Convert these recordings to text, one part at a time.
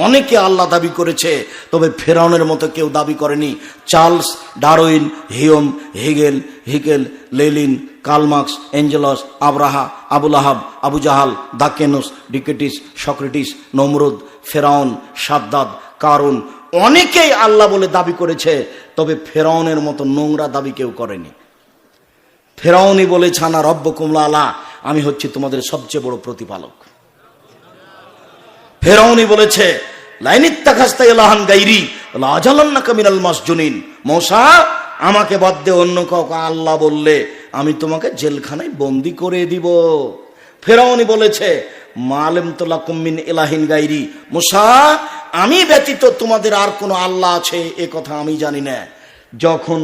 অনেকে আল্লাহ দাবি করেছে, তবে ফেরাউনের মতো কেউ দাবি করেনি। Charles Darwin, Hume, Hegel, Lenin, Karl Marx, Engels, আব্রাহা, আবুল আহাব, আবু জাহাল, দাকেনুস, ডিকেটিস, সক্রেটিস, নমরুদ, ফেরাউন, সাদ্দাদ, কারুন, অনেকেই আল্লাহ বলে দাবি করেছে, তবে ফেরাউনের মতো নোংরা দাবি কেউ করেনি। ফেরাউনই বলেছে আনা রব্বুকুম আলা, আমি হচ্ছি তোমাদের সবচেয়ে বড় প্রতিপালক। ফেরাউনই বলেছে লাইনিত্তাখাস্তা ইলাহান গায়রি লাজালান্নাকা মিনাল মাসজুনিন, মূসা আমাকে বাদ দিয়ে অন্য কাউকে আল্লাহ বললে আমি তোমাকে জেলখানায় বন্দি করে দিব। ফেরাউনই বলেছে মালাম তুলাকুম মিন ইলাহিন গায়রি, মূসা আমি ব্যতীত তোমাদের আর কোনো আল্লাহ আছে এ কথা আমি জানি না। যখন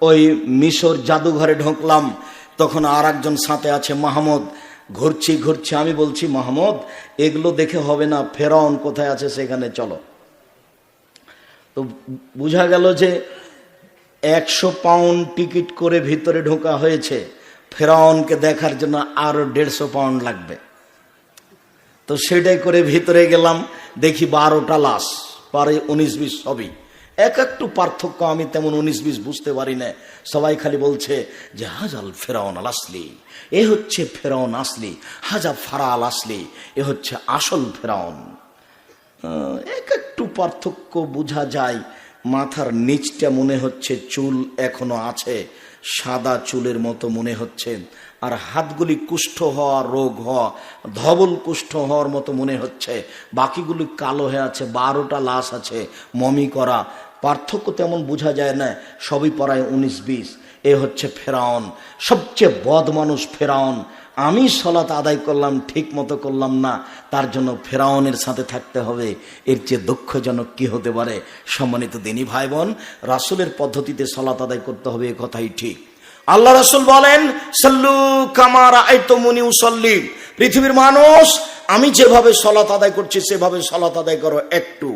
ওই মিশর জাদুঘরে ঢুকলাম, তখন আর একজন সাথে আছে মাহমুদ। ঘুরছি, আমি বলছি মাহমুদ এগুলো দেখে হবে না, ফেরাউন কোথায় আছে সেখানে চলো। তো বোঝা গেল যে 100 পাউন্ড টিকিট করে ভিতরে ঢোকা হয়েছে, ফেরাউনকে দেখার জন্য আরো 150 পাউন্ড লাগবে। তো সেটাই করে ভিতরে গেলাম, দেখি 12টা লাশ, পারে 19-20 সবই। একটু পার্থক্য আমি তেমন 19-20 বুঝতে পারি না। সবাই খালি বলছে যে হাজাল ফেরাউন আল আসলি, এ হচ্ছে ফেরাউন আসলি, হাজা ফারা আল আসলি, এ হচ্ছে আসল ফেরাউন। একটু পার্থক্য বোঝা যায়। মাথার নিচটা মনে হচ্ছে চুল এখনো আছে, সাদা চুলের মতো মনে হচ্ছে, আর হাতগুলি কুষ্ঠ হওয়া, রোগ হওয়া, ধবল কুষ্ঠ হওয়ার মতো মনে হচ্ছে। বাকিগুলি কালো হয়ে আছে, 12টা লাশ আছে মমি করা। পার্থক্য তেমন বোঝা যায় না, সবই পড়ায় 19-20। এ হচ্ছে ফেরাউন, সবচেয়ে বদ মানুষ ফেরাউন। আমি সালাত আদায় করলাম, ঠিক মতো করলাম না, তার জন্য ফেরাউনের সাথে থাকতে হবে। এর চেয়ে দুঃখজনক কি হতে পারে? সম্মানিত দিনী ভাই বোন, রাসূলের পদ্ধতিতে সালাত আদায় করতে হবে, এ কথাই ঠিক। আল্লাহ রাসূল বলেন সাল্লু কামা রাআইতুমুনি উসাল্লি, পৃথিবীর মানুষ আমি যেভাবে সালাত আদায় করছি সেভাবে সালাত আদায় করো। একটু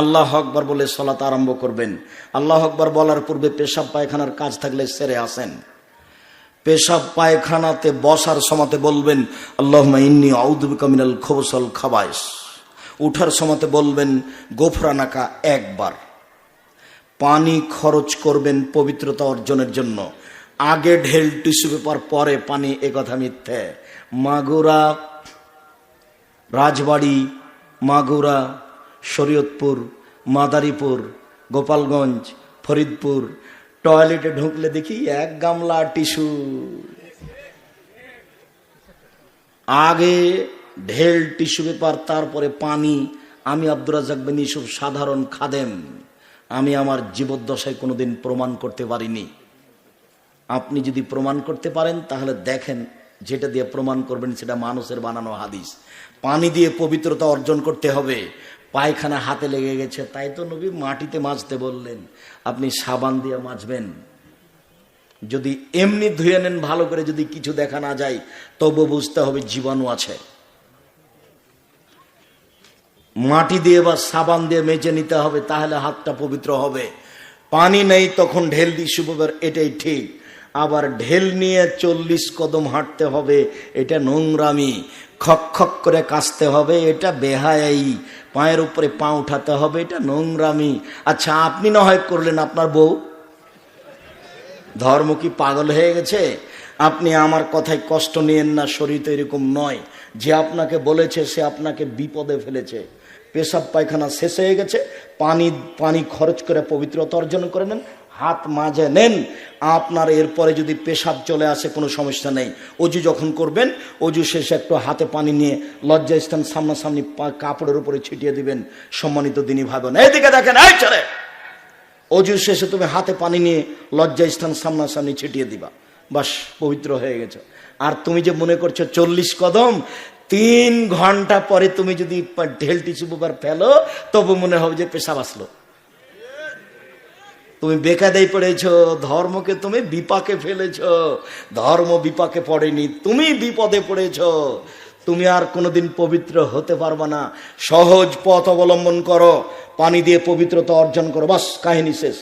আল্লাহু আকবার বলে সালাত আরম্ভ করবেন। আল্লাহু আকবার বলার পূর্বে পেশাব পায়খানার কাজ থাকলে সেরে আসেন। পেশাব পায়খানাতে বসার সময়তে বলবেন আল্লাহুম্মা ইন্নী আউযু বিকা মিনাল খুবুসি ওয়াল খাবায়েস। উঠার সময়তে বলবেন গোফরানাকা একবার। পানি খরচ করবেন পবিত্রতা অর্জনের জন্য। আগে ঢেল টিস্যু পেপার, পরে পানি, এ কথা মিথ্যে। মাগুরা, রাজবাড়ি, মাগুরা, শরীয়তপুর, মাদারীপুর, গোপালগঞ্জ, ফরিদপুর টয়লেটে ঢুকলে দেখি 1 গামলা টিস্যু। আগে ঢেল টিস্যু পেপার, তারপরে পানি। আমি আব্দুর রাজ্জাক বিন ইউসুফ সাধারণ খাদেম, আমি আমার জীবদ্দশায় কোনোদিন প্রমাণ করতে পারিনি। আপনি যদি প্রমাণ করতে পারেন তাহলে দেখেন, যেটা দিয়ে প্রমাণ করবেন সেটা মানুষের বানানো হাদিস। পানি দিয়ে পবিত্রতা অর্জন করতে হবে। পায়খানা হাতে লেগে গেছে, তাই তো নবী মাটিতে মাজতে বললেন, আপনি সাবান দিয়ে মাজবেন। যদি এমনি ধুয়ে নেন ভালো করে, যদি কিছু দেখা না যায় তবু বুঝতে হবে জীবাণু আছে। মাটি দিয়ে বা সাবান দিয়ে মেজে নিতে হবে, তাহলে হাতটা পবিত্র হবে। পানি নেই তখন ঢেল দিয়ে শুভবার, এটাই ঠিক। আবার ঢেল নিয়ে 40 কদম হাঁটতে হবে, এটা নোংরামি। খক খক করে কাশতে হবে, এটা বেহায়াই। পায়ের উপরে পা উঠাতে হবে, এটা নোংরামি। আচ্ছা আপনি না হয় করলেন, আপনার বউ? ধর্ম কি পাগল হয়ে গেছে? আপনি আমার কথায় কষ্ট নিয়েন না, শরীর তো এরকম নয়। যে আপনাকে বলেছে সে আপনাকে বিপদে ফেলেছে। পেশাব পায়খানা শেষ হয়ে গেছে, পানি খরচ করে পবিত্রতা অর্জন করে নেন, হাত মাজে নেন। আপনার এরপরে যদি পেশাব চলে আসে কোনো সমস্যা নেই। অজু যখন করবেন, অজু শেষে একটু হাতে পানি নিয়ে লজ্জাস্থান সামনাসামনি কাপড়ের উপরে ছিটিয়ে দিবেন। সম্মানিত দিনী ভাই বোন, এইদিকে দেখেন, এই ছেলে, অজু শেষে তুমি হাতে পানি নিয়ে লজ্জাস্থান সামনাসামনি ছিটিয়ে দিবা, বাস পবিত্র হয়ে গেছে। আর তুমি যে মনে করছো 40 কদম, 3 ঘন্টা পরে তুমি যদি ঢেল টিস্যু পেপার ফেলো তবু মনে হবে যে পেশাব আসলো। তুমি বেকায়দায় পড়েছো, ধর্মকে তুমি বিপাকে ফেলেছো। ধর্ম বিপাকে পড়েনি, তুমি বিপদে পড়েছো। তুমি আর কোনোদিন পবিত্র হতে পারবা না। সহজ পথ অবলম্বন করো, পানি দিয়ে পবিত্রতা অর্জন করো, বাস কাহিনী শেষ।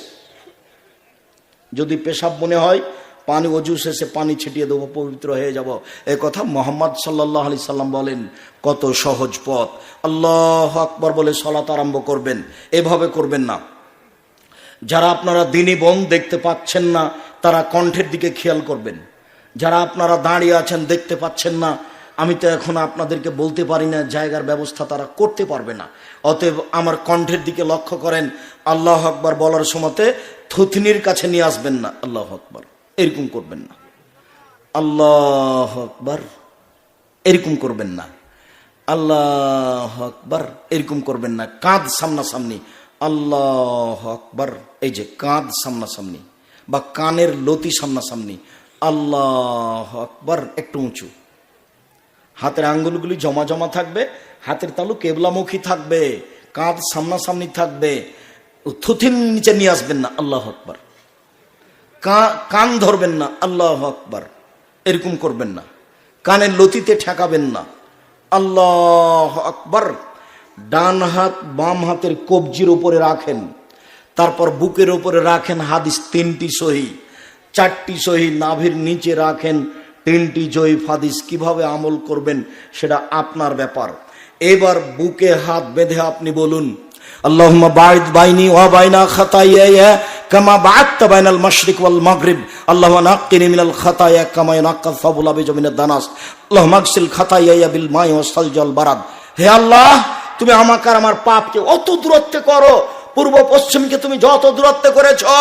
যদি পেশাব মনে হয় পানি অজু শেষে পানি ছিটিয়ে দেবো, পবিত্র হয়ে যাব। এ কথা মোহাম্মদ সাল্লাল্লাহু আলাইহি সাল্লাম বলেন। কত সহজ পথ। আল্লাহু আকবার বলে সালাত আরম্ভ করবেন। এভাবে করবেন না। যারা আপনারা দিনী বোন দেখতে পাচ্ছেন না তারা কণ্ঠের দিকে খেয়াল করবেন। যারা আপনারা দাঁড়িয়ে আছেন দেখতে পাচ্ছেন না, আমি তো এখন আপনাদেরকে বলতে পারি না, জায়গার ব্যবস্থা তারা করতে পারবে না। অতএব আমার কণ্ঠের দিকে লক্ষ্য করেন। আল্লাহু আকবার বলার সময়তে থুতনির কাছে নিয়ে আসবেন না। আল্লাহু আকবার এরকম করবেন না। আল্লাহু আকবার এরকম করবেন না। আল্লাহু আকবার এরকম করবেন না। কাঁধ সামনাসামনি। আল্লাহু আকবার, এই যে কাঁধ সামনাসামনি বা কানের লতি সামনাসামনি। আল্লাহু আকবার একটু উঁচু। হাতের আঙ্গুলগুলি জমা জমা থাকবে, হাতের তালু কেবলামুখী থাকবে, কাঁধ সামনাসামনি থাকবে। থুথির নিচে নিয়ে আসবেন না। আল্লাহু আকবার। কান ধরবেন না। আল্লাহু আকবার এরকম করবেন না। কানের লতিতে ঠেকাবেন না। আল্লাহু আকবার। ডান হাত বাম হাতের কবজির উপরে রাখেন, তারপর বুকের উপরে রাখেন। হাদিস 3টি সহি, 4টি সহি। নাভির নিচে রাখেন 3টি জয়ীফ হাদিস। কিভাবে আমল করবেন সেটা আপনার ব্যাপার। এবার বুকে হাত বেঁধে আপনি বলুন, আল্লাহুম্মা বা'id বাইনি ওয়া বাইনা খাতায়ায়া কামা বা'adta বাইনাল মাশরিক ওয়াল মাগরিব। আল্লাহুম্মা নাক্কিনি মিনাল খাতায়া কামা ইয়ানাক্কাস সাবুল আবিজ মিনাদ দানাস। আল্লাহুম্মা আগসিল খাতায়ায়া বিল মাই ওয়াস সালজি ওয়াল বারাদ। হে আল্লাহ, তুমি আমাকে আর আমার পাপকে অত দূরত্বে করো, পূর্ব পশ্চিমকে তুমি যত দূরত্বে করেছো।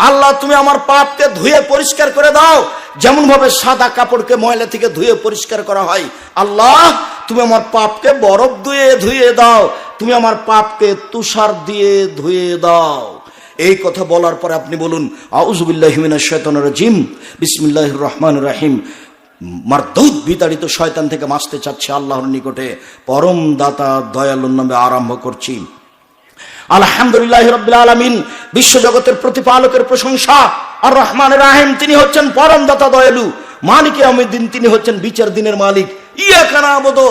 আল্লাহ, তুমি আমার পাপকে ধুয়ে পরিষ্কার করে দাও, যেমন ভাবে সাদা কাপড়কে ময়লা থেকে ধুয়ে পরিষ্কার করা হয়। আল্লাহ, তুমি আমার পাপকে বরফ দিয়ে ধুয়ে দাও, তুমি আমার পাপকে তুষার দিয়ে ধুয়ে দাও। এই কথা বলার পরে আপনি বলুন, আউযু বিল্লাহি মিনাশ শাইতানির রাজিম, বিসমিল্লাহির রহমানির রহিম। মারদুদ বিতাড়িত শয়তান থেকে বাঁচতে চাচ্ছি আল্লাহর নিকটে, পরম দাতা দয়ালুর নামে আরম্ভ করছি। আলহামদুলিল্লাহি রাব্বিল আলামিন। বিশ্বজগতের প্রতিপালকের প্রশংসা। আর রহমানির রহিম, তিনি হচ্ছেন পরম দাতা দয়ালু। মালিকে ইয়াউমিদ্দিন, তিনি হচ্ছেন বিচার দিনের মালিক। ইয়াকা না'বুদু,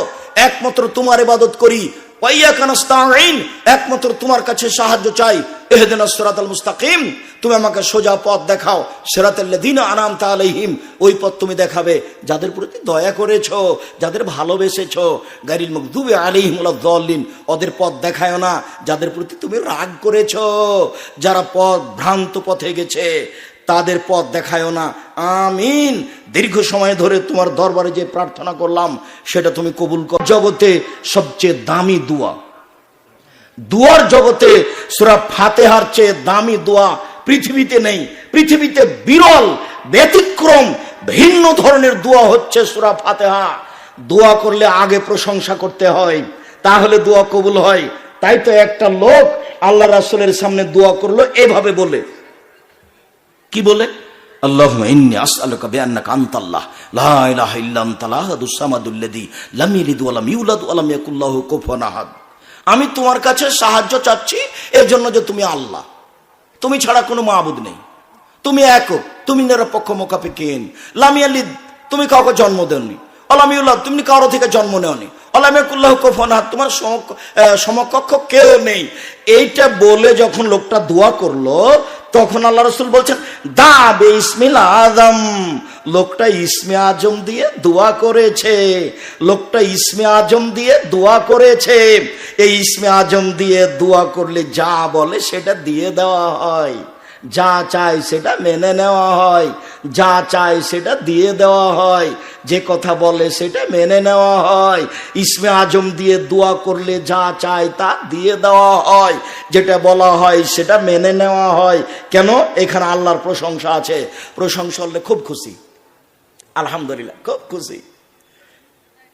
একমাত্র তোমার ইবাদত করি। ওয়া ইয়াকা নাস্তাঈন, একমাত্র তোমার কাছে সাহায্য চাই। ইহদিনাস সিরাতাল মুস্তাকিম, তুমি আমাকে সোজা পথ দেখাও। সিরাতাল লাযিনা আনআমতা আলাইহিম, ওই পথ তুমি দেখাবে যাদের প্রতি দয়া করেছো, যাদের ভালোবেসেছো। গায়রিল মাগদুবি আলাইহিম ওয়ালাদ দাল্লিন, ওদের পথ দেখায়ও না যাদের প্রতি তুমি রাগ করেছো, যারা পথ ভ্রান্ত পথে গেছে তাদের পথ দেখায়ও না। আমিন। দীর্ঘ সময় ধরে তোমার দরবারে যে প্রার্থনা করলাম সেটা তুমি কবুল কর। জগতে সবচেয়ে দামি দোয়া, দুয়ার জগতে সূরা ফাতিহার চেয়ে দামি দোয়া পৃথিবীতে নেই। পৃথিবীতে বিরল, ব্যতিক্রম, ভিন্ন ধরনের দোয়া হচ্ছে সূরা ফাতিহা। দোয়া করলে আগে প্রশংসা করতে হয়, তাহলে দোয়া কবুল হয়। তাই তো একটা লোক আল্লাহ রাসূলের সামনে দোয়া করলো এভাবে বলে। কি বলে? আল্লাহুম্মা ইন্নী আসআলুকা বিআন্নাকা আনতাল্লাহ লা ইলাহা ইল্লা আনতাল আহাদুস সামাদুল্লাযী লাম ইয়ালিদ ওয়া লাম ইউলাদ ওয়া লাম ইয়াকুল লাহু কুফুয়ান আহাদ। আমি তোমার কাছে সাহায্য চাচ্ছি এর জন্য যে তুমি আল্লাহ, তুমি ছাড়া কোনো মাবুদ নেই, তুমি একক, তুমি নিরপেক্ষ মুকাফিকিন। লাম ইয়ালিদ, তুমি কাউকে জন্ম দেওনি। ওয়া লাম ইউলাদ, তুমি কারো থেকে জন্ম নেওনি। ওয়া লাম ইয়াকুল লাহু কুফুয়ান আহাদ, তোমার সমকক্ষ কেউ নেই। এইটা বলে যখন লোকটা দোয়া করলো তখন আল্লাহ রাসূল বলছেন দা বিসমিল আযম। লোকটা ইসমে আজম দিয়ে দোয়া করেছে, লোকটা ইসমে আজম দিয়ে দোয়া করেছে। এই ইসমে আজম দিয়ে দোয়া করলে যা বলে সেটা দিয়ে দেওয়া হয়, যা চায় সেটা মেনে নেওয়া হয়, যা চায় সেটা দিয়ে দেওয়া হয়, যে কথা বলে সেটা মেনে নেওয়া হয়। ইসমে আজম দিয়ে দোয়া করলে যা চায় তা দিয়ে দেওয়া হয়, যেটা বলা হয় সেটা মেনে নেওয়া হয়। কেন? এখানে আল্লাহর প্রশংসা আছে। প্রশংসা হলে খুব খুশি, আলহামদুলিল্লাহ খুব খুশি,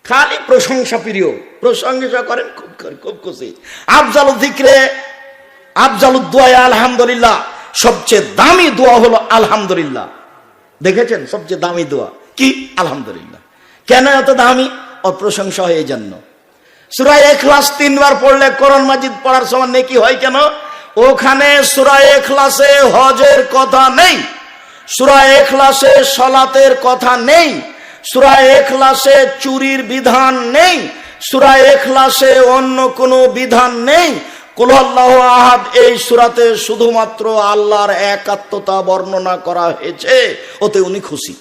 খালি প্রশংসা প্রিয়, প্রশংসা করেন খুব খুশি। আফজালুল যিকরে, আফজালুদ দুআ আলহামদুলিল্লাহ। সবচেয়ে দামি দোয়া হলো আলহামদুলিল্লাহ। দেখেছেন সবচেয়ে দামি দোয়া কি? আলহামদুলিল্লাহ। কেন এত দামি? ওর প্রশংসা হয় এই জন্য। সূরা ইখলাস 3 বার পড়লে কোরআন মাজিদ পড়ার সমান নেকি হয়। কেন? ওখানে সূরা ইখলাসে হজের কথা নেই, সূরা ইখলাসে সালাতের কথা নেই, সূরা ইখলাসে চুরির বিধান নেই, সূরা ইখলাসে অন্য কোনো বিধান নেই। কুল আল্লাহু আহাদ এই সূরাতে শুধুমাত্র আল্লাহর একাত্মতা বর্ণনা করা হয়েছে, ওতে উনি খুশি।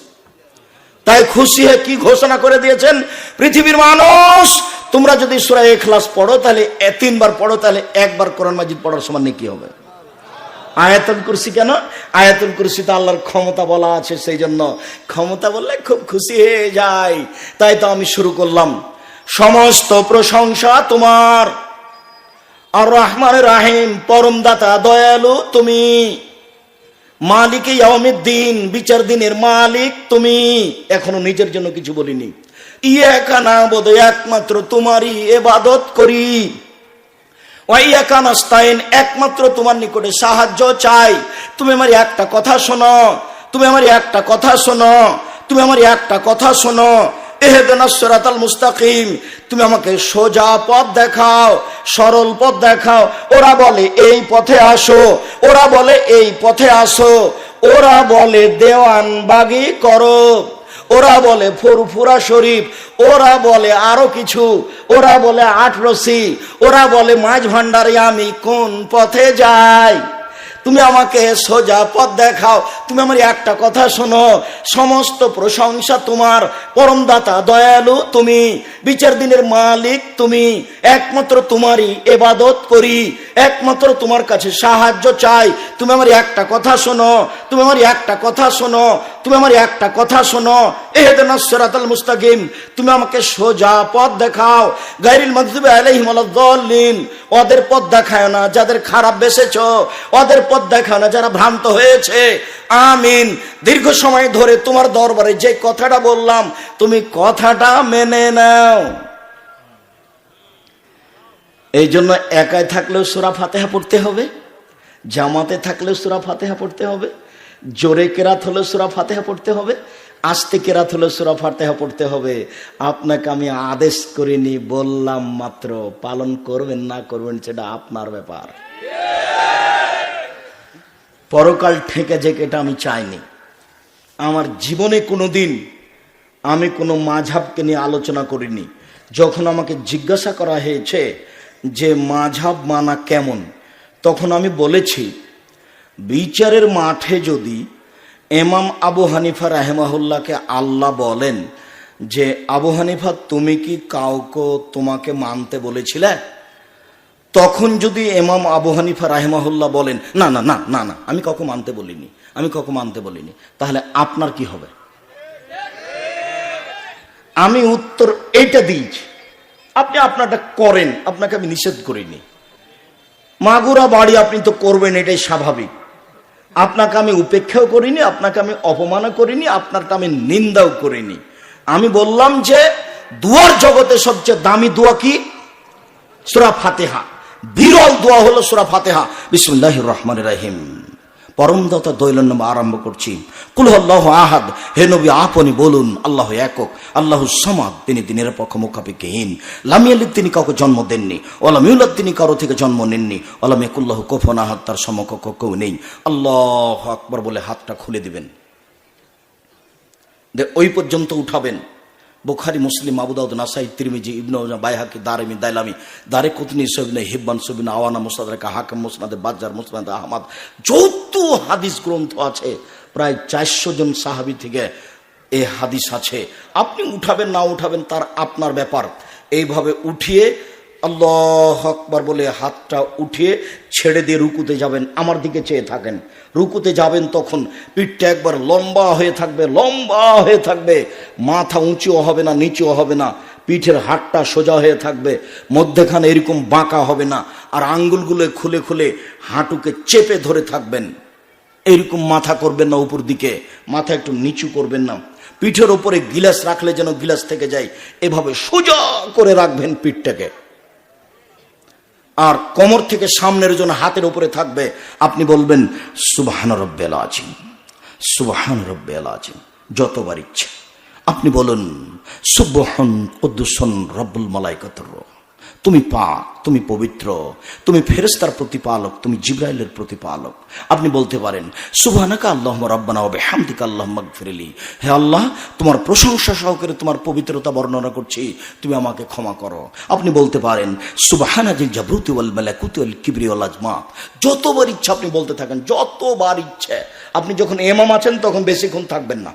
তাই খুশি হয়ে কি ঘোষণা করে দিয়েছেন, পৃথিবীর মানুষ তোমরা যদি সূরা ইখলাস পড়ো তাহলে 3 বার পড়ো, তাহলে একবার কোরআন মাজিদ পড়ার সমান নেকি হবে। আয়াতুল কুরসি কেন? আয়াতুল কুরসিতে আল্লাহর ক্ষমতা বলা আছে, সেই জন্য ক্ষমতা বললে খুব খুশি হয়ে যায়। তাই তো আমি শুরু করলাম, সমস্ত প্রশংসা তোমার, আর রহমান রাহিম, পরম দাতা দয়ালু তুমি, মালিকে ইয়াউমিদ্দিন, বিচার দিনের মালিক তুমি। এখনো নিজের জন্য কিছু বলিনি। ইয়াকা নাবুদু, একমাত্র তোমারই ইবাদত করি, ওয়া ইয়াকা নাস্তাইন, একমাত্র তোমার নিকটে সাহায্য চাই। তুমি আমার একটা কথা শোনো, তুমি আমার একটা কথা শোনো, তুমি আমার একটা কথা শোনো, ইহদিনাস সিরাতাল মুস্তাকিম, তুমি আমাকে সোজা পথ দেখাও, সরল পথ দেখাও। ওরা বলে এই পথে আসো, ওরা বলে এই পথে আসো, ওরা বলে দেওয়ানবাগি করো, ওরা বলে ফুরফুরা শরীফ, ওরা বলে আরো কিছু, ওরা বলে 8 রসি, ওরা বলে মাঝ ভান্ডারে, আমি কোন পথে যাই? তুমি আমাকে সোজা পথ দেখাও, তুমি আমার একটা কথা শোনো, সমস্ত প্রশংসা তোমার, পরম দাতা দয়ালু তুমি, বিচার দিনের মালিক তুমি, একমাত্র তোমারই ইবাদত করি, একমাত্র তোমার কাছে সাহায্য চাই। তুমি আমার একটা কথা শোনো, তুমি আমার একটা কথা শোনো, তুমি আমার একটা কথা শোনো, ইহদিনাস সিরাতাল মুস্তাকিম, তুমি আমাকে সোজা পথ দেখাও, গায়রিল মাগদুবি আলাইহিম ওয়ালাদ-দাল্লিন, ওদের পথ দেখায় না যাদের খারাপ বেসেছো, ওদের পথ দেখায় না যারা ভ্রান্ত হয়েছে। আমিন। দীর্ঘ সময় ধরে তোমার দরবারে যে কথাটা বললাম, তুমি কথাটা মেনে নাও। এই জন্য একাই থাকলেও সূরা ফাতিহা পড়তে হবে, জামাতে থাকলেও সূরা ফাতিহা পড়তে হবে, জোরে কেরাত হলেও সূরা ফাতিহা পড়তে হবে, আস্তে কেরাত হলেও সূরা ফাতিহা পড়তে হবে। আপনাকে আমি আদেশ করিনি, বললাম মাত্র। পালন করবেন না করবেন সেটা আপনার ব্যাপার। পরকাল ঠেকে যে এটা আমি চাইনি। আমার জীবনে কোনোদিন আমি কোনো মাযহাবকে নিয়ে আলোচনা করিনি। যখন আমাকে জিজ্ঞাসা করা হয়েছে যে মাযহাব মানা কেমন, তখন আমি বলেছি বিচারের মাঠে যদি ইমাম আবু হানিফা রাহিমাহুল্লাহকে আল্লাহ বলেন যে আবু হানিফা তুমি কি কাউকে তোমাকে মানতে বলেছিলে, তখন যদি ইমাম আবু হানিফা রাহিমাহুল্লাহ বলেন না না না না না আমি কাউকে মানতে বলিনি, আমি কাউকে মানতে বলিনি, তাহলে আপনার কি হবে? আমি উত্তর এইটা দিয়েছি, আপনি আপনারটা করেন, আপনাকে আমি নিষেধ করিনি। মাগুরা বাড়ি আপনি তো করবেন, এটাই স্বাভাবিক। আপনাকে আমি উপেক্ষাও করিনি, আপনাকে আমি অপমানও করিনি, আপনারটা আমি নিন্দাও করিনি। আমি বললাম যে দুয়ার জগতে সবচেয়ে দামি দোয়া কি? সূরা ফাতিহা। বিরল দোয়া হলো সূরা ফাতিহা। বিসমিল্লাহির রহমানির রহিম। পরমদাতা দয়ালুর নামে আরম্ভ করছি। কুল আল্লাহু আহাদ, হে নবী আপনি বলুন আল্লাহ একক, আল্লাহুস সামাদ, তিনি নিরপেক্ষ মুখাপেক্ষীহীন, লাম ইয়ালিদ, তিনি কাউকে জন্ম দেননি, ওয়ালাম ইউলাদ, তিনি কারো থেকে জন্ম নেননি, ওয়ালাম ইয়াকুল্লাহু কুফুয়ান আহাদ, তার সমকক্ষ কেউ নেই। আল্লাহু আকবার বলে হাতটা খুলে দিবেন, ওই পর্যন্ত উঠাবেন। বুখারী, মুসলিম, আবু দাউদ, নাসাই, তিরমিজি, ইবনে বাইহাকি, দারিমি, দাইলামি, দারেকুতনি, ইবনে হিব্বান, সুবিন, আওয়ানা, মুস্তাদরাক, হাকিম, মুসনাদে বাজ্জার, মুসনাদ আহমদ, যত হাদিস গ্রন্থ আছে প্রায় 400 জন সাহাবী থেকে এই হাদিস আছে। আপনি উঠাবেন না উঠাবেন তার আপনার ব্যাপার। এইভাবে উঠিয়ে আল্লাহু আকবার বলে হাতটা উঠিয়ে ছেড়ে দিয়ে রুকুতে যাবেন। আমার দিকে চেয়ে থাকেন। রুকুতে যাবেন তখন পিঠটা একবার লম্বা হয়ে থাকবে, লম্বা হয়ে থাকবে, মাথা উঁচুও হবে না নিচুও হবে না, পিঠের হাড়টা সোজা হয়ে থাকবে, মধ্যখানে এরকম বাঁকা হবে না, আর আঙ্গুলগুলো খুলে খুলে হাঁটুকে চেপে ধরে থাকবেন। এইরকম মাথা করবেন না উপর দিকে, মাথা একটু নিচু করবেন না, পিঠের ওপরে গিলাস রাখলে যেন গিলাস থেকে যায়, এভাবে সোজা করে রাখবেন পিঠটাকে। আর কোমর থেকে সামনের জন্য হাতের উপরে থাকবে। আপনি বলবেন সুবহান রাব্বিয়াল আযীম, সুবহান রাব্বিয়াল আযীম, যতবার ইচ্ছা আপনি বলুন। সুবহান কুদ্দুসুন রব্বুল মালাইকাতুর রূহ, তুমি পাক, তুমি পবিত্র, তুমি ফেরেশতার প্রতিপালক, তুমি জিবরাইলের প্রতিপালক। আপনি বলতে পারেন সুবহানাকা আল্লাহুম্মা রাব্বানা ওয়া বিহামদিকা আল্লাহুম্মা ইগফিরলি, হে আল্লাহ তোমার প্রশংসা সহকারে তোমার পবিত্রতা বর্ণনা করছি, তুমি আমাকে ক্ষমা করো। আপনি বলতে পারেন সুবহানাজিল জাবরুতি ওয়াল মালাকুতি ওয়াল কিবরি ওয়াল আজমাত। যতবার ইচ্ছা আপনি বলতে থাকেন, যতবার ইচ্ছে। আপনি যখন ইমাম আছেন তখন বেশিক্ষণ থাকবেন না,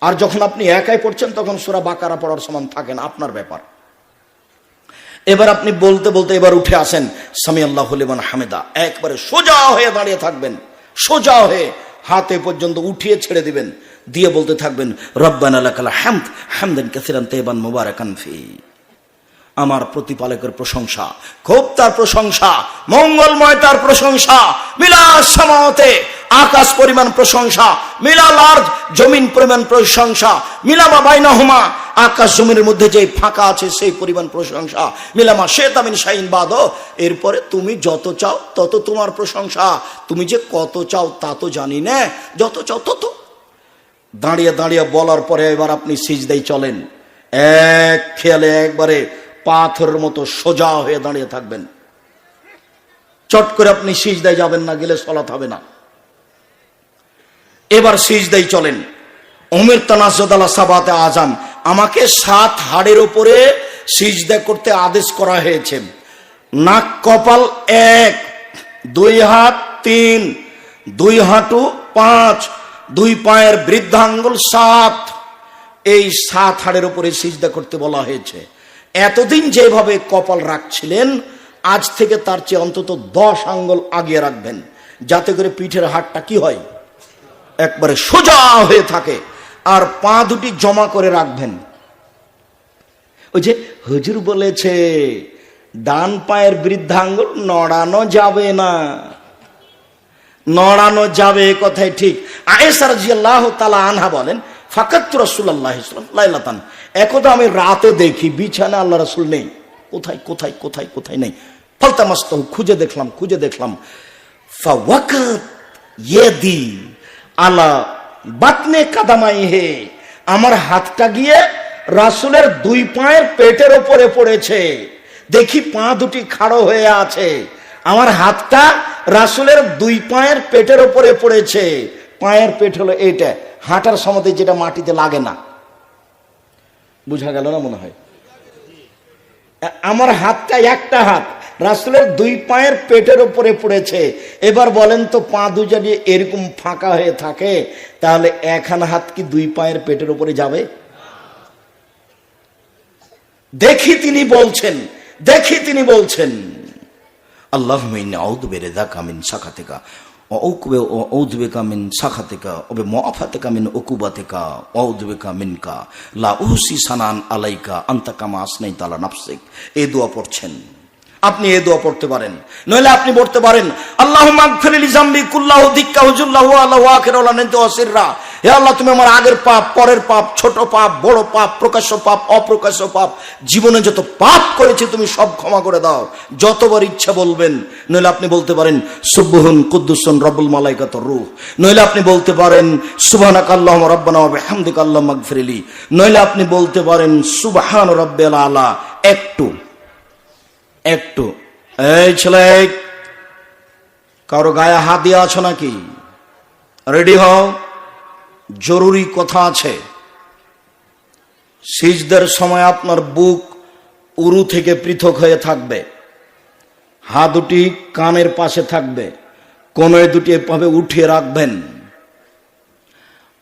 আর যখন আপনি একাই পড়ছেন তখন সূরা বাকারা পড়ার সমান থাকেন, আপনার ব্যাপার। এবার আপনি বলতে বলতে এবার উঠে আসেন সামি আল্লাহু লিমান হামিদা, একবারে সোজা হয়ে দাঁড়িয়ে থাকবেন, সোজা হয়ে হাতে পর্যন্ত উঠিয়ে ছেড়ে দিবেন, দিয়ে বলতে থাকবেন রব্বানা লাকাল হামদ হামদান কাসীরান তাইয়িবান মুবারাকান ফি। আমার প্রতিপালকের প্রশংসা, খুব তার প্রশংসা, মঙ্গলময় তার প্রশংসা, মিলাস সামাওয়াতে আকাশ পরিমাণ প্রশংসা, মিলাল আরজ জমিন পরিমাণ প্রশংসা, মিলামা বাইনাহুমা আকাশ জমিনের মধ্যে যে ফাঁকা আছে সেই পরিমাণ প্রশংসা, মিলামা শাইতা মিন শাইইন বাদ। এরপরে তুমি যত চাও তত তোমার প্রশংসা, তুমি যে কত চাও তা তো জানি না, যত চাও তত। দাঁড়িয়ে দাঁড়িয়ে বলার পরে এবার আপনি সিজদায় চলেন, এক খেয়ালে একবারে পাথরের মতো সোজা হয়ে দাঁড়িয়ে থাকবেন। চট করে আপনি সিজদায় যাবেন না, গেলে সালাত হবে না। এবার সিজদায় চলেন। উমির তানাজ্জুদ আলা সাবাতে আযাম, আমাকে 7 হাড়ের উপরে সিজদা করতে আদেশ করা হয়েছে। নাক কপাল 1, 2 হাত 3, 2 হাঁটু 5, 2 পায়ের বৃদ্ধাঙ্গুল 7, এই 7 হাড়ের উপরে সিজদা করতে বলা হয়েছে। এতদিন যেভাবে কপাল রাখছিলেন, আজ থেকে তার চেয়ে অন্তত 10 আঙ্গুল আগিয়ে রাখবেন, যাতে করে পিঠের হাড়টা কি হয়, একবারে সোজা হয়ে থাকে। আর পা দুটি জমা করে রাখবেন। ওই যে হুজুর বলেছে ডান পায়ের বৃদ্ধাঙ্গুল নড়ানো যাবে না, নড়ানো যাবে, কথাই ঠিক। আয়েশা রাদিয়াল্লাহু তাআলা আনহা বলেন ফাকাতু রাসূলুল্লাহ সাল্লাল্লাহু আলাইহি ওয়াসাল্লাম, একদা আমি রাতে দেখি বিছানা আল্লাহ রাসূল নেই, কোথায় কোথায় কোথায় কোথায় নেই। ফালতামাস্তু, খুঁজে দেখলাম ফাওয়াকাত ইয়াদি আলা বাতনে কাদামাইহে, আমার হাতটা গিয়ে রাসূলের 2 পায়ের পেটের উপরে পড়েছে। দেখি পা দুটি খাড়ো হয়ে আছে, আমার হাতটা রাসূলের 2 পায়ের পেটের উপরে পড়েছে। পায়ের পেট হলো এইটা, হাঁটার সময় যেটা মাটিতে লাগে না, বুঝা গেল না মনে হয়? আমার হাতটা, একটা হাত রাসূলের 2 পায়ের পেটের উপরে পড়েছে। এবার বলেন তো, পা দুজানি এরকম ফাঁকা হয়ে থাকে, তাহলে একখানা হাত কি 2 পায়ের পেটের উপরে যাবে? দেখি তিনি বলছেন আল্লাহুম্মা ইন্নী আউযু বিরিদাকা মিন সাখাতিকা ওয়া আউযু বিকা মিন সাখাতিকা ওয়া বিমুআফাতিকা মিন উকুবাতিকা ওয়া আউযু বিকা মিনকা লা উহসি সানান আলাইকা আনতা কামা আসনাইতা আলা নাফসিক। এই দোয়া পড়ছেন, আপনি এই দোয়া পড়তে পারেন। নইলে আপনি পড়তে পারেন আল্লাহুম্মা আগফিরলি যামবি কুল্লাহু দিক্কাহু জুল্লাহু আলা ওয়া আখিরাহু লা নানতু আসিররা। হে আল্লাহ, তুমি আমার আগের পাপ, পরের পাপ, ছোট পাপ, বড় পাপ, প্রকাশ্য পাপ, অপ্রকাশ্য পাপ, জীবনে যত পাপ করেছি তুমি সব ক্ষমা করে দাও। যতবার ইচ্ছা বলবেন। নইলে আপনি বলতে পারেন সুবহুন কুদ্দুসুন রব্বুল মালাইকাতুর রূহ। নইলে আপনি বলতে পারেন সুবহানাকা আল্লাহুম্মা রাব্বানা ওয়া বিহামদিকা আল্লাহুম্মা আগফিরলি। নইলে আপনি বলতে পারেন সুবহান রাব্বিল আলা। একটু এই ছেলে, কারো গায়ে হাত দিয়ে আছো নাকি? রেডি হও, জরুরি কথা আছে। সিজদার সময় আপনার বুক উরু থেকে পৃথক হয়ে থাকবে, হাত দুটি কানের পাশে থাকবে, কোমর দুটি এভাবে উঠিয়ে রাখবেন।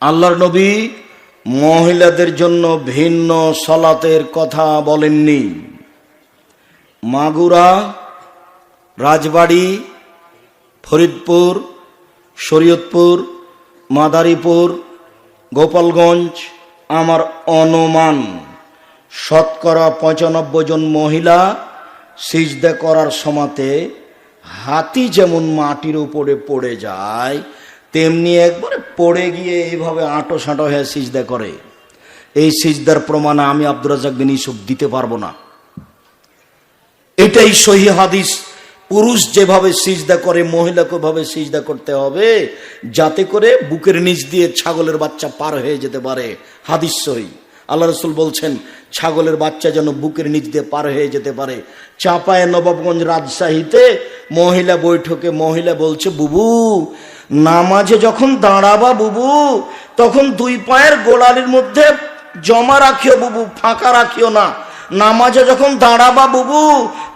আল্লাহর নবী মহিলাদের জন্য ভিন্ন সালাতের কথা বলেননি। মাগুরা, রাজবাড়ি, ফরিদপুর, শরীয়তপুর, মাদারীপুর, গোপালগঞ্জ, আমার অনুমান 95% জন মহিলা সিজদা করার সময়তে হাতি যেমন মাটির উপরে পড়ে যায়, তেমনি একবারে পড়ে গিয়ে এইভাবে আঁটো সাঁটো হয়ে সিজদা করে। এই সিজদার প্রমাণ আমি আব্দুর রাজ্জাক বিন ইউসুফ দিতে পারবো না। এটাই সহিহ হাদিস। পুরুষ যেভাবে সিজদা করে মহিলাকে ভাবে সিজদা করতে হবে, যাতে করে বুকের নিচ দিয়ে ছাগলের বাচ্চা পার হয়ে যেতে পারে। হাদিস সহিহ। আল্লাহ রসুল বলছেন ছাগলের বাচ্চা যেন বুকের নিচ দিয়ে পার হয়ে যেতে পারে। চাপায় নবাবগঞ্জ রাজশাহীতে মহিলা বৈঠকে মহিলা বলছে, বুবু নামাজে যখন দাঁড়াবা বুবু, তখন দুই পায়ের গোড়ালির মধ্যে জমা রাখিও বুবু, ফাঁকা রাখিও না। নামাজে যখন দাঁড়াবা বুবু,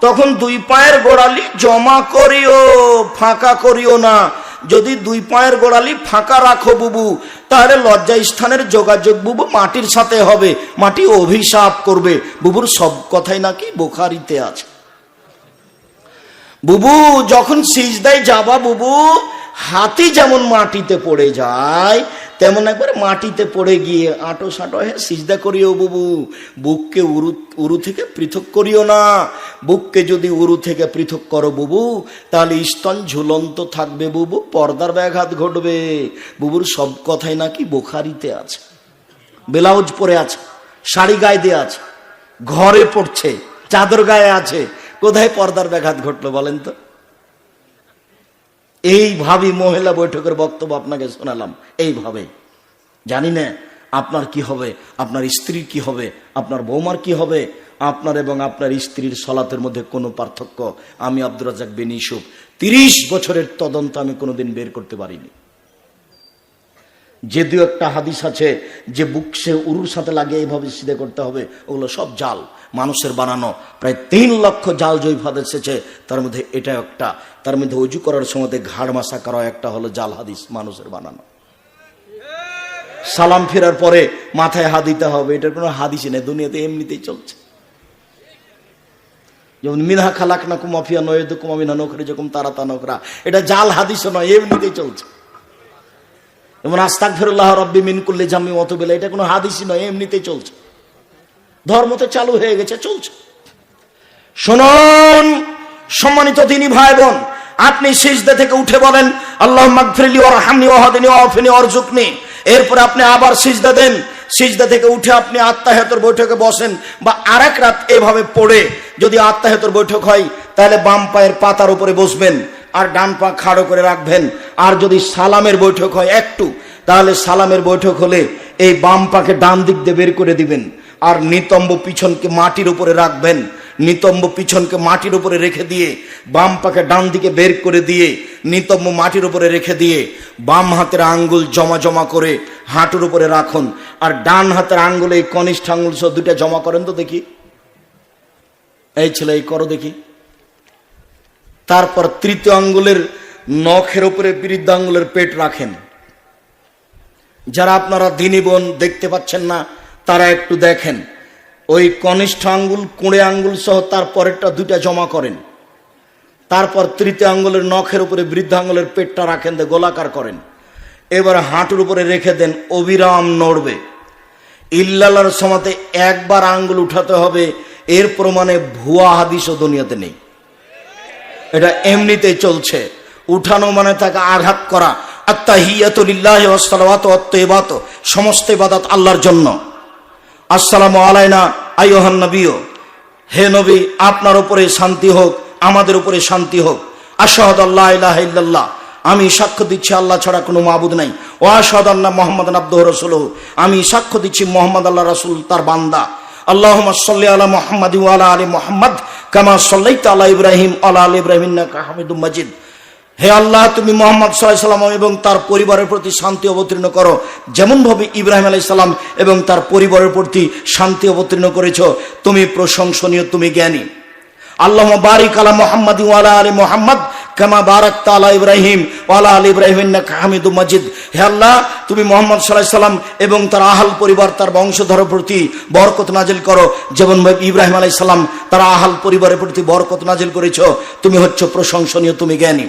তখন দুই পায়ের গোড়ালি জমা করিও, ফাঁকা করিও না। যদি দুই পায়ের গোড়ালি ফাঁকা রাখো বুবু, তাহলে লজ্জা স্থানের যোগাযোগ বুবু মাটির সাথে হবে, মাটি অভিশাপ করবে। বুবুর সব কথাই নাকি বুখারীতে আছে। বুবু যখন সিজদায় যাবা বুবু, হাতি যেমন মাটিতে পড়ে যায়, তেমন একবার মাটিতে পড়ে গিয়ে আঁটো সাঁটো হয়ে সিজদা করিও বুবু। বুককে উরু থেকে পৃথক করিও না। বুককে যদি উরু থেকে পৃথক করো বুবু, তাহলে স্তন ঝুলন্ত থাকবে বুবু, পর্দার ব্যাঘাত ঘটবে। বুবুর সব কথাই নাকি বুখারীতে আছে। ব্লাউজ পরে আছে, শাড়ি গায়ে দিয়ে আছে, ঘরে পড়ছে, চাদর গায়ে আছে, কোথায় পর্দার ব্যাঘাত ঘটলো বলেন তো? এইভাবে মহিলা বৈঠকের বক্তব্য আপনাকে শোনালাম। এইভাবে জানি না আপনার কি হবে, আপনার স্ত্রীর কি হবে, আপনার বৌমার কি হবে। আপনার এবং আপনার স্ত্রীর সলাতের মধ্যে কোনো পার্থক্য আমি আব্দুর রাজ্জাক বিন ইউসুফ 30 বছরের তদন্ত আমি কোনোদিন বের করতে পারিনি। যে দু একটা হাদিস আছে যে বুক সে উরুর সাথে লাগিয়ে এইভাবে সিধে করতে হবে, ওগুলো সব জাল, মানুষের বানানো। প্রায় 3 লক্ষ জাল জৈফাদ এসেছে, তার মধ্যে এটা একটা। তার মধ্যে অজু করার সময় ঘাড় মাসা করা একটা হলো জাল হাদিস, মানুষের বানানো। সালাম ফেরার পরে মাথায় হাত দিতে হবে, এটার কোনো হাদিসই নেই, দুনিয়াতে এমনিতেই চলছে। যেমন মিনহা খালাকনাকুম ওয়া ফিহা নুঈদুকুম ওয়া মিনহা নুখরিজুকুম তারাতান উখরা, এটা জাল হাদিসও নয়, এমনিতেই চলছে। যেমন আস্তাগফিরুল্লাহ রাব্বি মিন কুল্লি জামি ওয়া তুব ইলাইহি, এটা কোনো হাদিসই নয়, এমনিতেই চলছে। ধর্মতে চালু হয়ে গেছে, চলছে। শুনুন সম্মানিত দিনী ভাই বোন, আপনি সিজদা থেকে উঠে বলেন আল্লাহুম্মা গফিরলি ওয়ারহামনি ওয়াহদিনি ওয়াআফিনি ওয়ারযুকনি। এরপর আপনি আবার সিজদা দেন। সিজদা থেকে উঠে আপনি আত্তাহিয়াতুর বৈঠকে বসেন, বা আরেক রাত এভাবে পড়ে যদি আত্তাহিয়াতুর বৈঠক হয়, তাহলে বাম পায়ের পাতার উপরে বসবেন আর ডান পা খাড়ো করে রাখবেন। আর যদি সালামের বৈঠক হয় একটু, তাহলে সালামের বৈঠক হলে এই বাম পাকে ডান দিক দিয়ে বের করে দিবেন, আর নিতম্ব পিছনকে মাটির উপরে রাখবেন। নিতম্ব পিছনকে মাটির উপরে রেখে দিয়ে বাম পাকে ডান দিকে বের করে দিয়ে নিতম্ব মাটির উপরে রেখে দিয়ে বাম হাতের আঙ্গুল জমা জমা করে হাঁটুর উপরে রাখুন, আর ডান হাতের আঙ্গুল এই কনিষ্ঠ আঙ্গুল সহ দুইটা জমা করেন তো দেখি। এই ছেলে এই করো দেখি। তারপর তৃতীয় আঙ্গুলের নখের উপরে বৃদ্ধ আঙ্গুলের পেট রাখেন। যারা আপনারা দিনী বোন দেখতে পাচ্ছেন না, তারা একটু দেখেন। ওই কনিষ্ঠ আঙ্গুল কুঁড়ে আঙ্গুল সহ তারপরেরটা দুইটা জমা করেন। তারপর তৃতীয় আঙ্গুলের নখের উপরে বৃদ্ধ আঙ্গুলের পেটটা রাখেন, গোলাকার করেন। এবার হাঁটুর উপরে রেখে দেন, অবিরাম নড়বে। ইল্লাল্লাহর সমাতে একবার আঙ্গুল উঠাতে হবে, এর প্রমাণে ভুয়া হাদিসও দুনিয়াতে নেই, এটা এমনিতেই চলছে। উঠানো মানে তাকে আঘাত করা। আত্তাহিয়াতু লিল্লাহি ওয়াস সালাওয়াতু ওয়াত তাইয়্যিবাতু, সমস্ত ইবাদত আল্লাহর জন্য। আসসালামু আলাইনা আইয়ুহান নবিয়্যু, হে নবী আপনার উপরে শান্তি হোক, আমাদের উপরে শান্তি হোক। আশহাদু আল্লা ইলাহা ইল্লাল্লাহ, আমি সাক্ষ্য দিচ্ছি আল্লাহ ছাড়া কোনো মাবুদ নাই। ওয়া আশহাদু আন্না মুহাম্মাদান আবদুহু ওয়া রাসূলুহু, আমি সাক্ষ্য দিচ্ছি মুহাম্মদ আল্লাহ রাসূল, তার বান্দা। আল্লাহুম্মা সাল্লি আলা মুহাম্মাদ ওয়া আলা আলি মুহাম্মাদ কামা সাল্লাইতা আলা ইব্রাহিম ওয়া আলা আলি ইব্রাহিম ইন্নাকা হামিদুম মাজিদ। হে আল্লাহ, তুমি মুহাম্মদ সাল্লাল্লাহু আলাইহি ওয়াসাল্লাম এবং তার পরিবারের প্রতি শান্তি অবতীর্ণ করো, যেমন ভাবে ইব্রাহিম আলাইহিস সালাম এবং তার পরিবারের প্রতি শান্তি অবতীর্ণ করেছো। তুমি প্রশংসনীয়, তুমি জ্ঞানী। আল্লাহুম্মা বারিক আলা মুহাম্মাদ ওয়া আলা আলি মুহাম্মাদ কামা বারাকতা আলা ইব্রাহিম ওয়া আলা আলি ইব্রাহিম ইন্নাকা হামিদুম মাজিদ। হে আল্লাহ, তুমি মুহাম্মদ সাল্লাল্লাহু আলাইহি ওয়াসাল্লাম এবং তার আহল পরিবার, তার বংশধরের প্রতি বরকত নাজিল করো, যেমন ভাবে ইব্রাহিম আলাইহিস সালাম তার আহল পরিবারের প্রতি বরকত নাজিল করেছো। তুমি হচ্ছ প্রশংসনীয়, তুমি জ্ঞানী।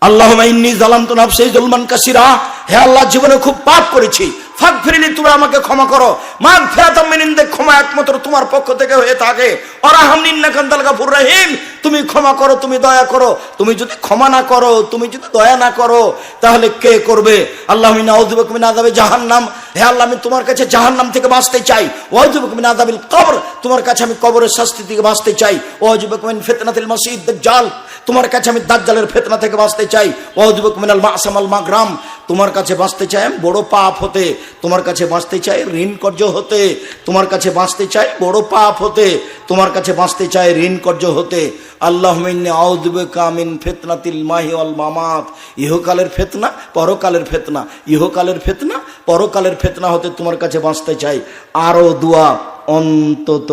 আল্লাহুম্মা ইন্নী যালামতু নাফসি যুলমান কাসীরা, হে আল্লাহ জীবনে খুব পাপ করেছি, ফাগফিরলি, তুমি আমাকে ক্ষমা করো। মাগফিরাতাম মিন ইনদিক, ক্ষমা একমাত্র তোমার পক্ষ থেকে হয়ে থাকে। ওয়ারহামনি ইন্নাকা আনতাল গাফুরুর রহিম, তুমি ক্ষমা করো, তুমি দয়া করো। তুমি যদি ক্ষমা না করো, তুমি যদি দয়া না করো, তাহলে কে করবে? আল্লাহুম্মা ইন্নী আউযু বিকা মিন আযাবি জাহান্নাম, হে আল্লাহ আমি তোমার কাছে জাহান্নাম থেকে বাঁচতে চাই। ওয়া আউযু বিকা মিন আযাবিল কবর, তোমার কাছে আমি কবরের শাস্তি থেকে বাঁচতে চাই। ওয়া আউযু বিকা মিন ফিতনাতিল মাসীহিদ দাজ্জাল, তোমার কাছে আমি দাজ্জালের ফিতনা থেকে বাঁচতে চাই। ওয়া আউযু বিকা মিনাল মা'সাম ওয়াল মাগরাম, তোমার কাছে বাঁচতে চাই আমি বড় পাপ হতে, তোমার কাছে বাঁচতে চাই ঋণ কর্য হতে, তোমার কাছে বাঁচতে চাই বড় পাপ হতে, তোমার কাছে বাঁচতে চাই ঋণ কর্য হতে। আল্লাহুম্মা ইন্নী আউযু বিকা মিন ফিতনাতিল মাহি ওয়াল মামাত, ইহকালের ফিতনা পরকালের ফিতনা, ইহকালের ফিতনা পরকালের ফিতনা হতে তোমার কাছে বাঁচতে চাই। আরো দোয়া অন্তত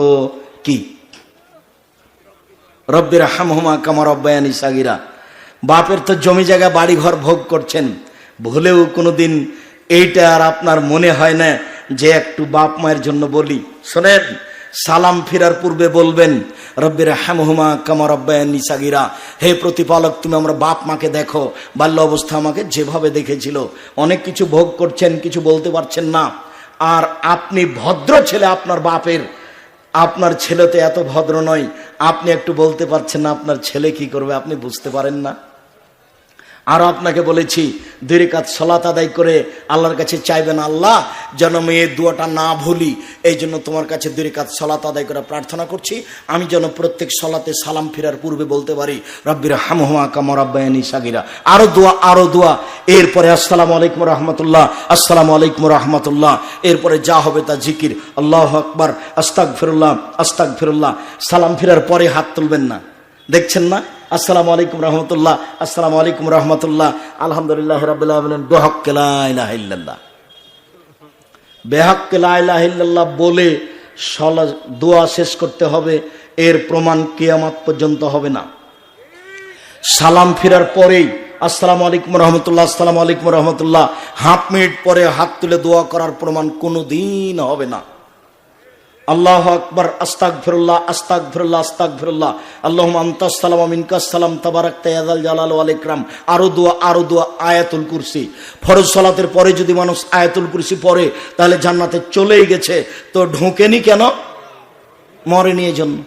কি, রব্বির হামহুমা কামা রব্বায়ানি সাগীরা। বাপের তো জমি জায়গা বাড়ি ঘর ভোগ করছেন, ভুলেও কোনোদিন এইটা আর আপনার মনে হয় না যে একটু বাপ মায়ের জন্য বলি। শোনেন, সালাম ফিরার পূর্বে বলবেন রব্বির হামহুমা কামা রব্বায়ানি সাগীরা, হে প্রতিপালক তুমি আমার বাপ মাকে দেখো, বাল্য অবস্থা আমাকে যেভাবে দেখেছিল। অনেক কিছু ভোগ করছেন, কিছু বলতে পারছেন না। আর আপনি ভদ্র ছেলে আপনার বাপের, আপনার ছেলে তো এত ভদ্র নয়, আপনি একটু বলতে পারছেন না আপনার ছেলে কি করবে, আপনি বুঝতে পারেন না। আর আপনাকে বলেছি 2 রাকাত সালাত আদায় করে আল্লাহর কাছে চাইবেন, আল্লাহ যেন আমি এই দোয়াটা না ভুলি, এই জন্য তোমার কাছে 2 রাকাত সালাত আদায় করে প্রার্থনা করছি, আমি যেন প্রত্যেক সালাতে সালাম ফিরার পূর্বে বলতে পারি রব্বির হামহুমা কামা রব্বায়ানি সাগীরা। আরো দোয়া, আরো দোয়া। এরপরে আসসালামু আলাইকুম রাহমাতুল্লাহ, আসসালামু আলাইকুম রাহমাতুল্লাহ। এরপরে যা হবে তা জিকির, আল্লাহু আকবার, আস্তাগফিরুল্লাহ, আস্তাগফিরুল্লাহ। সালাম ফিরার পরে হাত তুলবেন না, দেখছেন না? আসসালামু আলাইকুম রহমতুল্লাহ, আসসালামু আলাইকুম রহমতুল্লাহ, আলহামদুলিল্লাহ রাব্বিল আলামিন, বিহাক্কি লা ইলাহা ইল্লাল্লাহ, বিহাক্কি লা ইলাহা ইল্লাল্লাহ বলে দোয়া শেষ করতে হবে। এর প্রমাণ কিয়ামত পর্যন্ত হবে না। সালাম ফিরার পরেই আসসালামু আলাইকুম রহমতুল্লাহ, আসসালামু আলাইকুম রহমতুল্লাহ, হাফ মিনিট পরে হাত তুলে দোয়া করার প্রমাণ কোনোদিন হবে না। আল্লাহু আকবার, আস্তাগফিরুল্লাহ, আস্তাগফিরুল্লাহ, আস্তাগফিরুল্লাহ, আল্লাহুম্মা আনতাস সালাম ওয়া মিনকাস সালাম তাবারাকতা ইয়া যাল জালালি ওয়াল ইকরাম। আরো দোয়া, আরো দোয়া। আয়াতুল কুরসি, ফরজ সালাতের পরে যদি মানুষ আয়াতুল কুরসি পড়ে তাহলে জান্নাতে চলেই গেছে। তো ঢোকেনি কেন? মরেনি এজন্য।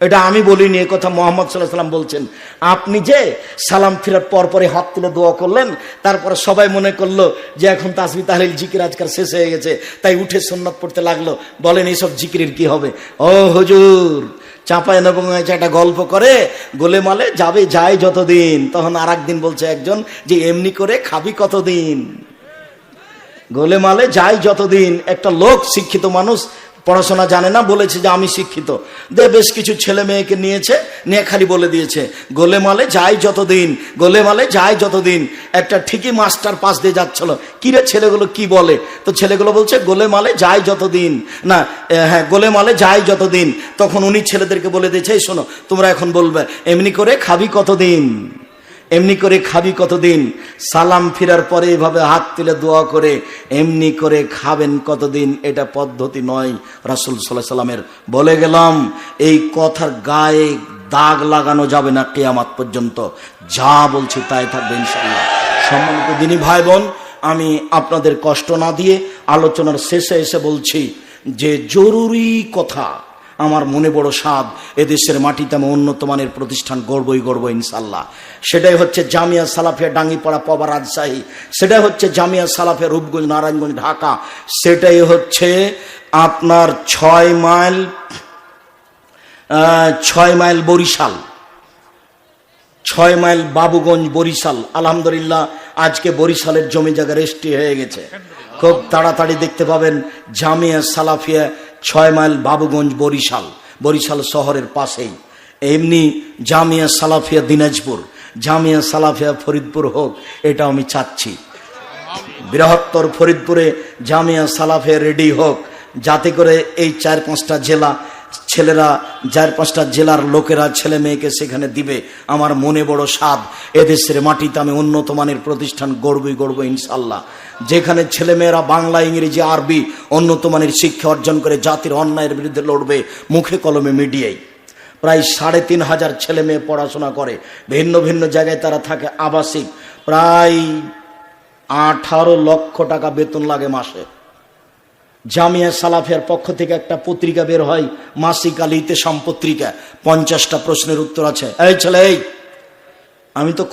এটা আমি বলিনি, এ কথা মুহাম্মদ সাল্লাল্লাহু আলাইহি ওয়াসাল্লাম বলছেন। আপনি যে সালাম ফিরার পর পরে হাত তুলে দোয়া করলেন, তারপরে সবাই মনে করলো যে এখন তাসবিহ তাহলিল জিকির আজকাল শেষ হয়ে গেছে, তাই উঠে সুন্নাত পড়তে লাগলো। বলেন এইসব জিকিরের কি হবে? ও হুজুর, চাঁপায় নবগঞ্জে একটা গল্প করে, গোলেমালে যাবে যায় যতদিন, তখন আর একদিন বলছে একজন যে এমনি করে খাবি কতদিন। গোলেমালে যায় যতদিন, একটা লোক শিক্ষিত মানুষ, পড়াশোনা জানে না, বলেছে যে আমি শিক্ষিত, বেশ কিছু ছেলে মেয়েকে নিয়েছে, নিয়ে খালি বলে দিয়েছে গোলেমালে যায় যতদিন, গোলেমালে যায় যতদিন। একটা ঠিকই মাস্টার পাশ দিয়ে যাচ্ছিল, কি রে ছেলেগুলো কি বলে? তো ছেলেগুলো বলছে গোলেমালে যায় যতদিন, না হ্যাঁ গোলেমালে যায় যতদিন। তখন উনি ছেলেদেরকে বলে দিয়েছে, এই শোনো তোমরা এখন বলবে এমনি করে খাবি কতদিন, এমনি করে খাবি কতদিন। সালাম ফিরার পরে এভাবে হাত তুলে দোয়া করে এমনি করে খাবেন কতদিন, এটা পদ্ধতি নয় রাসূল সাল্লাল্লাহু আলাইহি ওয়াসাল্লামের। বলে গেলাম এই কথার গায়ে দাগ লাগানো যাবে না কিয়ামত পর্যন্ত, যা বলছি তাই থাকবে ইনশাআল্লাহ। সম্মানিত দিনী ভাই বোন, আমি আপনাদের কষ্ট না দিয়ে আলোচনার শেষে এসে বলছি যে জরুরি কথা, আমার মনে বড় স্বাদ এদেশের মাটিতে আমি উন্নত মানের প্রতিষ্ঠান গড়বই গড়ব ইনশাল্লাহ। সেটাই হচ্ছে জামিয়া সালাফিয়া ডাঙ্গিপাড়া পবা রাজশাহী, সেটাই হচ্ছে জামিয়া সালাফিয়া রূপগঞ্জ নারায়ণগঞ্জ ঢাকা, সেটাই হচ্ছে আপনার 6 মাইল বরিশাল, 6 মাইল বাবুগঞ্জ বরিশাল। আলহামদুলিল্লাহ আজকে বরিশালের জমি জায়গা রেস্টি হয়ে গেছে, খুব তাড়াতাড়ি দেখতে পাবেন জামিয়া সালাফিয়া 6 মাইল বাবুগঞ্জ বরিশাল, বরিশাল শহরের পাশেই। এমনি জামিয়া সালাফিয়া দিনাজপুর, জামিয়া সালাফিয়া ফরিদপুর হোক, এটা আমি চাচ্ছি। বৃহত্তর ফরিদপুরে জামিয়া সালাফিয়া রেডি হোক, যাতে করে এই 4-5টা জেলা ছেলেরা, 4-5টা জেলার লোকেরা ছেলে মেয়েকে সেখানে দিবে। আমার মনে বড় স্বাদ এদেশের মাটিতে আমি উন্নত মানের প্রতিষ্ঠান গড়বই গড়ব ইনশাল্লাহ, যেখানে ছেলে মেয়েরা বাংলা ইংরেজি আরবি উন্নত মানের শিক্ষা অর্জন করে জাতির অন্যায়ের বিরুদ্ধে লড়বে মুখে কলমে মিডিয়ায়। প্রায় 3,500 ছেলে মেয়ে পড়াশোনা করে, ভিন্ন ভিন্ন জায়গায় তারা থাকে আবাসিক। প্রায় 18 লক্ষ টাকা বেতন লাগে মাসে। জামিয়া সালাফিয়ার পক্ষ থেকে একটা পত্রিকা বের হয়, মাসিক আল ইতেসাম পত্রিকা, 50টা প্রশ্নের উত্তর আছে। এই ছেলে, আমি তো